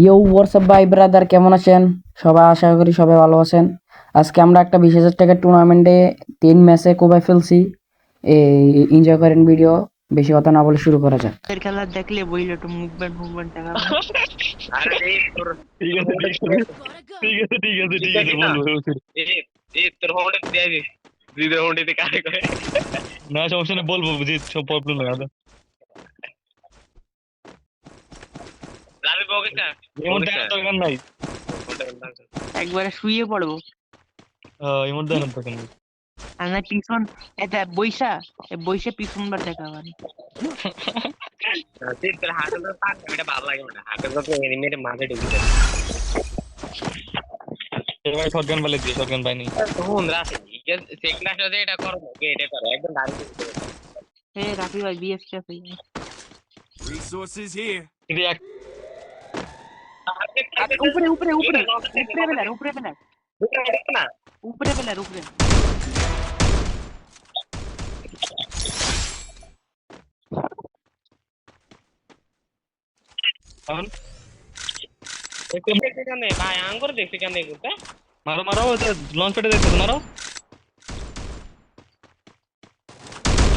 ইয়ো WhatsApp ভাই brother, কেমন আছেন সবাই? আশা করি সবাই ভালো আছেন। আজকে আমরা একটা 20,000 টাকার টুর্নামেন্টে 3 ম্যাচে কোপায় ফেলছি। এনজয় করেন ভিডিও, বেশি কথা না বলে শুরু করা যাক। এর খেলা দেখলে বইলে একটু মুভমেন্ট দেখা আরে এই তোর ঠিক আছে ঠিক আছে ঠিক আছে ঠিক আছে ঠিক আছে বলবো এই এই তোর হোন্ডে দিয়ে দিস দুই হোন্ডে কারে করে না সমস্যা নেই বলবো বুঝি সব প্রবলেম নাই আদা যাবে বকে না এমন দেখার দরকার নাই একবারে শুয়ে পড়বো। এমন দেখার দরকার নাই আর না পিছন এটা বইসা পিছনবার দেখা মানে তুই তোর হাতে তো পাক এটা ভালো লাগে না হাতে তো এনিমের মাঝে ঢুকে যায় এবার শটগান বলে দিয়ে শটগান পাইনি তখন রাতে সেকলা সাথে এটা করো না এটা করো একদম ডাইরেক্ট হে রাফি ভাই বিএসকে আছে Resources here. এটা এক উপরে উপরে উপরে উপরে বেলার না উপরে বেলার উপরে কারণ কেন ভাই আঙ্গুর দেখছি কেন এগুলো মারো মারো লঞ্চ প্যাডে দেখতে মারো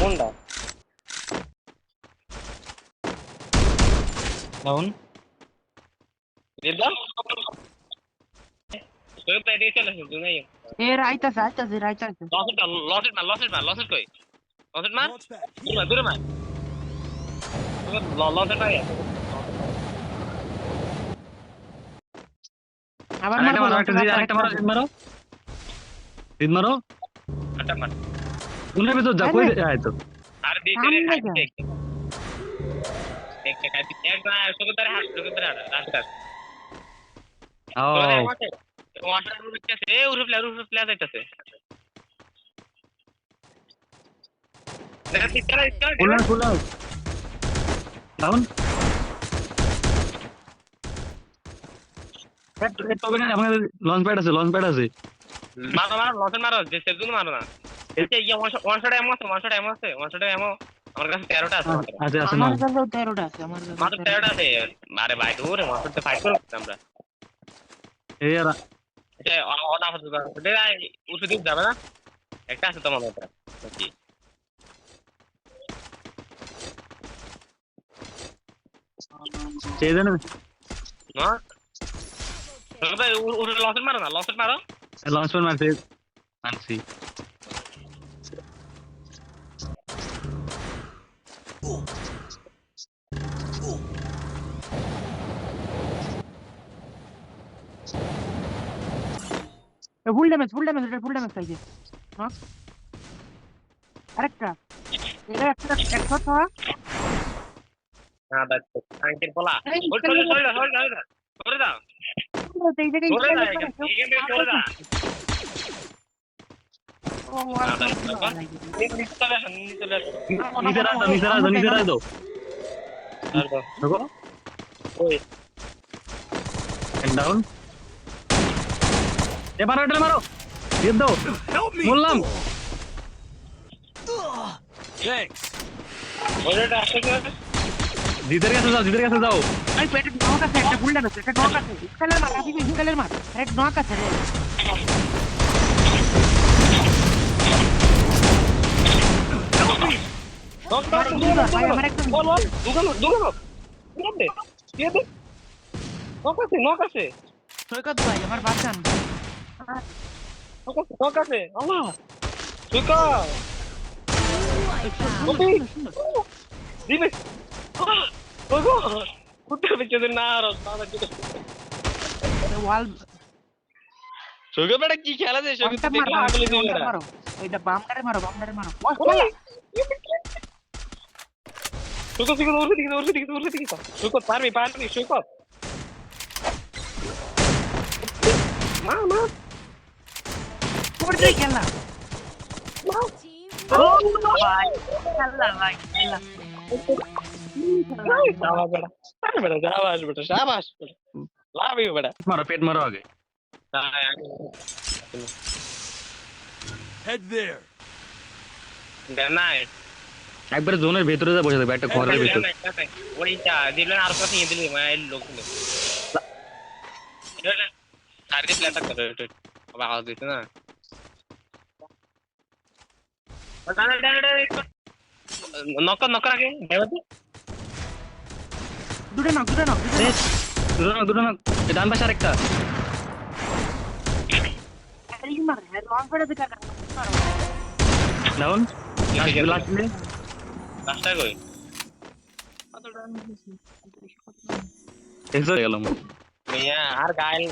কোনটা ডাউন দিলাম তুই তো এদিকে চলে আসিস তুই এ রাইতাছে লসেট কই লসেট মার Launch pad. দূরে মার লসেট মার আবার আরেকটা মারবো মারো একটা মারো জিত মারো আটা মার উনের ভিতর যা কই আয় তো আর দিতে সামনে যা। দেখতে খাইতে একবার সুগতার হাত রাস্তা ও ওয়াটার উঠতেছে এ উড়ে প্লেয়ার যাইতেছে দেখা পিছনে ফুল ডাউন তবে না আমাদের লঞ্চ প্যাড আছে মারো লসেট যে সেজুন মারো না এতে ইয়া ওয়ান শট এমো আমার কাছে 13টা আছে আছে আছে না আমার কাছেও 13টা আছে মাত্র 13টা আছে আরে ভাই দূরে ওয়ান শটে ফাইট করব আমরা এই আর এটা অন আফাস এটা উঠে দিতে যাবে না একটা আছে তোমার মতো কি সেই দেন না ভাই উঠে লসেট মারো লঞ্চ প্যাড মারছে আনছি ফুল ড্যামেজ খাইছে হ্যাঁ আরেকটা এটা একটা খাওয়া না বাদ আঙ্কেল বলা ওই সরে দাও এই জায়গায় সরে দাও এখানে সরে দাও ও নিচে রাখ দাও দেখো ওই ডাউন এটা মারো দিয়ে দাও Help me. বললাম Thanks. ওইটা আসছে জিদের কাছে যাও এই পেটে নক আছে একটা ফুল ড্যামেজ একটা নক আছে স্কেলের মার রাফি স্কেলের মার একটা নক আছে রে ভাই আমার একদম নক আছে সৈকত ভাই আমার বাঁচান আল্লাহ সুকা দিনে ওগো কুত্তার পিছনে না আর ওয়াল সুকা বেটা কি খেলা দে সুকা কন্টাক্ট দেখলা আগলে দিও বেটা মারো এইটা বামটারে মারো সুকা উড়ে দিকে সুকা পারবি সুকা মা পড়ে যাই খেলা ভাই খেলা ভাই খেলা শাবাশ লাভ ইউ বেটা মারো পেট মারো আগে Head there. নাই একবারে জোনের ভেতরে যা বসে থাকবে একটা ঘরের ভিতর ওইটা দিলেন আর কথা নিয়ে দিলি লোক সাইড দিয়ে প্ল্যান করে বাবা আওয়াজ দিতে না নক আগে দেবতে দুটো নক দুটো না ডান পাশে আরেকটা এই মার হ্যাঁ লং করে দেখা ডাউন লাস্ট রাস্তা কই এক্সো গেল মিয়া আর গাইল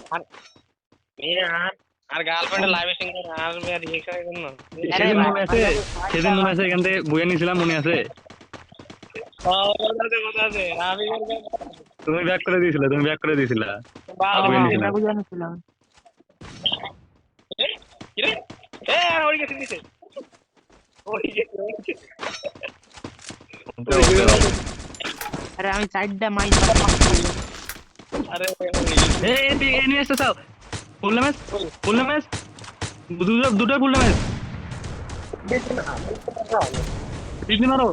আর গার্লফ্রেন্ড লাইভ স্ট্রিম করে আর মিয়া রিঅ্যাকশন করুন না সেদিন মনে আছে এখান থেকে বইয়া নিয়েছিলাম মনে আছে কথা আছে আমি তুমি ব্যাক করে দিয়েছিলা বুঝানোছিলাম কি রে ওই গেছে দিছে ওই গেছে আরে আমি সাইডটা মাইন আরে এই নিয়ে এসে চাও ফুল ম্যাচ দুটো ফুল ম্যাচ পিছনে মারো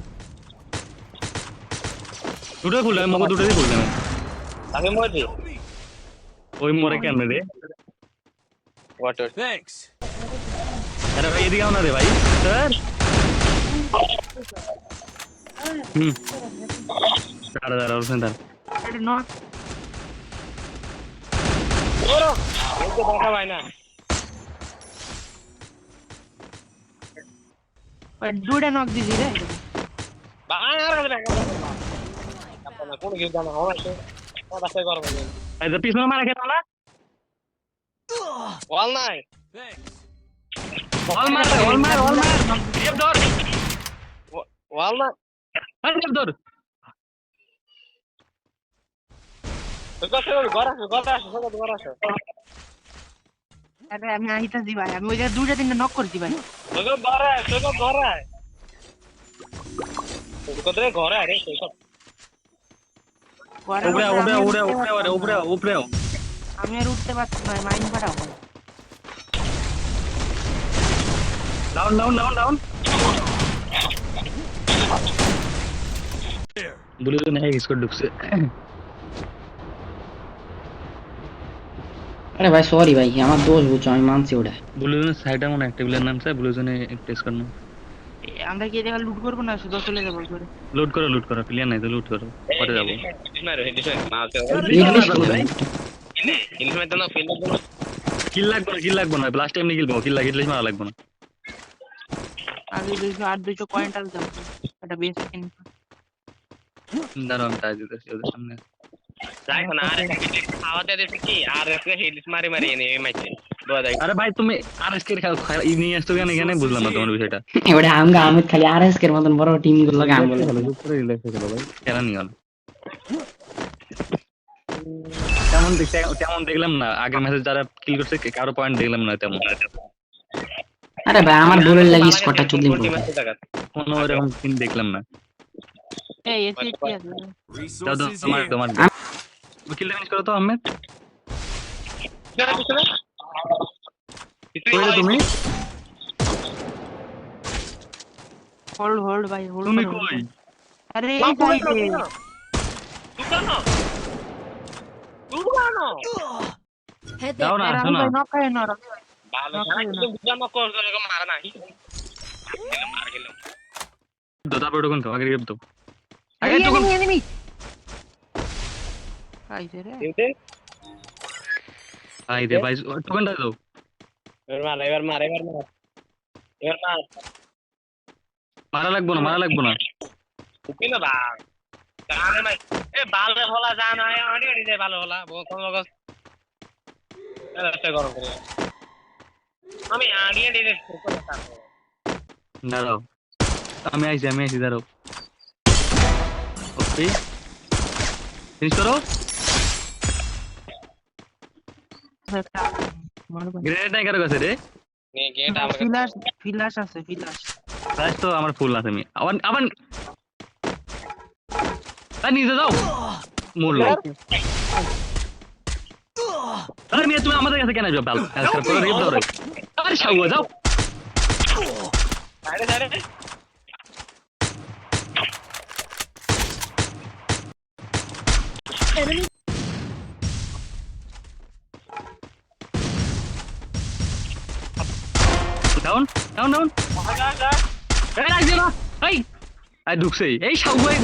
দুটো ফুল ম্যাচ মগো দুটোই ফুল ম্যাচ আগে মরে ওই মরে কেন রে হোয়াট Thanks. আরে ভাই এদিকে আও না রে ভাই স্যার দাঁড়া ওর সেন্টার আরে নক ওরো এই তো দেখা ভাই না দুটো নক দিছি রে বাংলা আর দেখা আপনারা কোন কিছু জানা হয় কথা কই করব এই তো পিছনে মারা খেলো না ওয়াল নাই Thanks. অল মার গেপ ধর ওয়াল না গেপ ধর তো গড়া আছে আরে আমি আইতাছি ভাই আমি ওই জায়গায় দুটো তিনটা নক করছি ভাই তো গড়া কোথায় ঘরে আরে সব উপরে আমি আর উঠতে পারছি না মাইন পাঠাও ডাউন বুলে তো नहीं इसको ढुक से আরে ভাই সরি ভাই আমার দোষ বুঝছো আমি মানছি ওটা বুলে ने साइड में एक टेबल नाम से बुले ने टेस्ट करना আমরা কি জায়গা লুট করবো না শুধু চলে যাবো করে लूट करो प्लेयर नहीं तो लूट करो पड़े जाओ মারো হেডিস না আছে ইনফরমেশন তো না ফিল किल লাগবে না লাস্ট টাইম নিয়ে গিলবো কিল লাগিলে মারা লাগবে না আগে 200 পয়েন্ট আনতে হবে এটা বেস দাঁড়াও আমি তাই দিতেছি ওদের সামনে দেখো না আর খাওয়াতে দিছি কি আর এসে হেডিস মারি এনে এই ম্যাচে দোয়া আরে ভাই তুমি আরএসকে নিয়ে আসছো কেন এখানে বুঝলাম না তোমার বিষয়টা এবারে আমগা আমিত খালি আরএস এর মতন বড় টিম গুলো গান বলে উপরে রিল্যাক্স হয়ে গেল ভাই খেলা নিও না তেমন দেখলাম না আগের ম্যাচে যারা কিল করছে কারো পয়েন্ট দেখলাম না তেমন আরে ভাই আমার বলের লাগি স্কোরটা চুদলিম কোনো এরকম সিন দেখলাম না এই এসে কি আছে Resources তোমার here. তোমার কিল ফিনিশ করো তো আহমেদ কইলে তুমি হোল্ড ভাই হোল্ড তুমি কই আরে এই সাইডে দাও না আসো না নক খায় না ভালো কিন্তু বুঝানো কর করে মারা না মার গেল দাদা বড় কোন তো আগে গেপ তো আগে আগে তো এনিমি আইছে রে দিতে আই দে ভাই টোকেনটা দাও এবার মার মারা লাগবো না কি না বাল জানে নাই এ বালে হলা জানা আনি দে ভালো হলা কোন লোক এটা গরম করে আমি আনিয়ে দিলে দাঁড়াও আমি আইছি দাঁড়াও ওকে ফিনিশ করো গ্রেনেড নাই কারো কাছে রে নে গেট আমার ফিলাস আছে ফিলাস ফ্ল্যাশ তো আমার ফুল আছে আমি আবার নিজে যাও মরলো আরে মিয়া তুমি আমাদের কাছে কেন যাও বাল হেল্প করে রেপ দাও রে আরে শাউয়া যাও আরে ডাউন ডাউন ডাউন এই লাগছে না এই আই ঢুকছে এই সাউ ভাই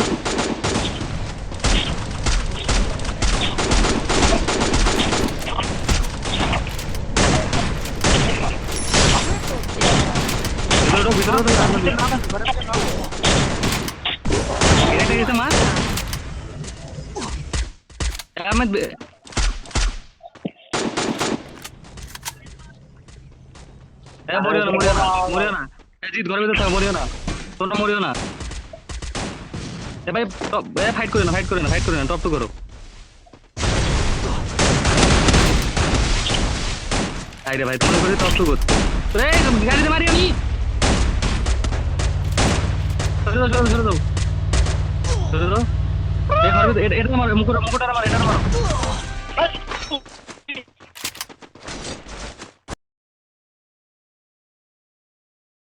এটা গেছে মা আহমেদ মরিও না জিত ঘরের ভিতরে থাকো মরিও না তোমরা মরিও না ভাই ফাইট করে না টপ টু করো আরে ভাই তোমরা করে টপ টু করতে গাড়িতে মারি আমি সরে দাও এই ঘরের ভিতরে এটা মারো মুকুটটা মারো এটা মারো